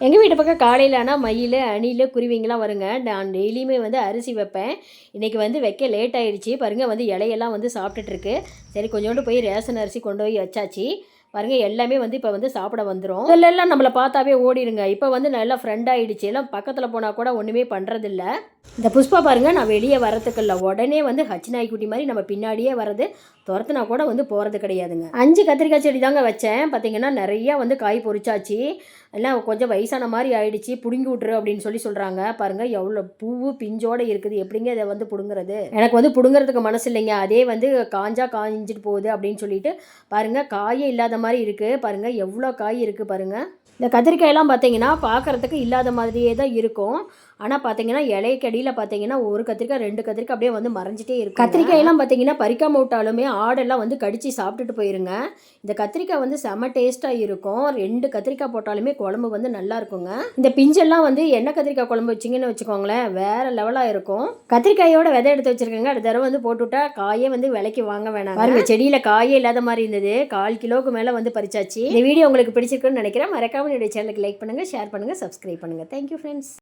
எங்கள் வீட்டு பக்கம் காலையில் ஆனால் மயில் அணில் குருவிங்கெலாம் வருங்க. நான் டெய்லியுமே வந்து அரிசி வைப்பேன். இன்றைக்கி வந்து வைக்க லேட் ஆகிடுச்சி. பாருங்கள் வந்து இலையெல்லாம் வந்து சாப்பிட்டுட்ருக்கு. சரி கொஞ்சோண்டு போய் ரேஷன் அரிசி கொண்டு போய் வச்சாச்சு. பாருங்கள் எல்லாமே வந்து இப்போ வந்து சாப்பிட வந்துடும். இதெல்லாம் நம்மளை பார்த்தாவே ஓடிடுங்க. இப்போ வந்து நல்லா ஃப்ரெண்ட் ஆகிடுச்சு. எல்லாம் பக்கத்தில் போனால் கூட ஒன்றுமே பண்ணுறதில்ல. இந்த புஷ்பா பாருங்கள், நான் வெளியே வரத்துக்குள்ள உடனே வந்து ஹச் நாய்க்குட்டி மாதிரி நம்ம பின்னாடியே வர்றது, துரத்துனா கூட வந்து போகிறது கிடையாதுங்க. 5 கத்திரிக்காய் செடி தாங்க வச்சேன். பார்த்திங்கன்னா நிறையா வந்து காய் பொறிச்சாச்சு. எல்லாம் கொஞ்சம் வயசான மாதிரி ஆயிடுச்சு. பிடுங்கி விட்ரு அப்படின்னு சொல்கிறாங்க. பாருங்கள் எவ்வளோ பூவு பிஞ்சோடு இருக்குது. எப்படிங்க இதை வந்து பிடுங்குறது? எனக்கு வந்து பிடுங்குறதுக்கு மனசு இல்லைங்க. அதே வந்து காஞ்சிட்டு போகுது அப்படின்னு சொல்லிட்டு பாருங்கள் காயே இல்லாத மாதிரி இருக்குது. பாருங்கள் எவ்வளோ காய் இருக்குது பாருங்கள். இந்த கத்திரிக்காயெல்லாம் பார்த்தீங்கன்னா பார்க்குறதுக்கு இல்லாத மாதிரியே தான் இருக்கும். ஆனால் பார்த்தீங்கன்னா இலைக்கடியில் பார்த்தீங்கன்னா ஒரு கத்திரிக்காய் 2 கத்திரிக்காய் அப்படியே வந்து மறைஞ்சிட்டே இருக்கும். கத்திரிக்காயெல்லாம் பார்த்தீங்கன்னா பறிக்காம விட்டாலுமே ஆடெல்லாம் வந்து கடித்து சாப்பிட்டுட்டு போயிருங்க. இந்த கத்திரிக்காய் வந்து செம டேஸ்ட்டாக இருக்கும். 2 கத்திரிக்காய் போட்டாலுமே குழம்பு வந்து நல்லா இருக்குங்க. இந்த பிஞ்செல்லாம் வந்து எண்ணெய் கத்திரிக்காய் குழம்பு வச்சிங்கன்னு வச்சுக்கோங்களேன், வேறு லெவலாக இருக்கும். கத்திரிக்காயோட விதை எடுத்து வச்சுருக்கேங்க. அடுத்த தடவை வந்து போட்டுவிட்டா காயே வந்து விலைக்கு வாங்க வேணாம். பாருங்கள் செடியில் காயே இல்லாத மாதிரி இருந்தது. 1/4 கிலோவுக்கு மேலே வந்து பறிச்சாச்சு. இந்த வீடியோ உங்களுக்கு பிடிச்சிருக்குன்னு நினைக்கிறேன். மறக்காம என்னுடைய சேனலுக்கு லைக் பண்ணுங்கள், ஷேர் பண்ணுங்கள், சப்ஸ்கிரைப் பண்ணுங்கள். Thank you friends.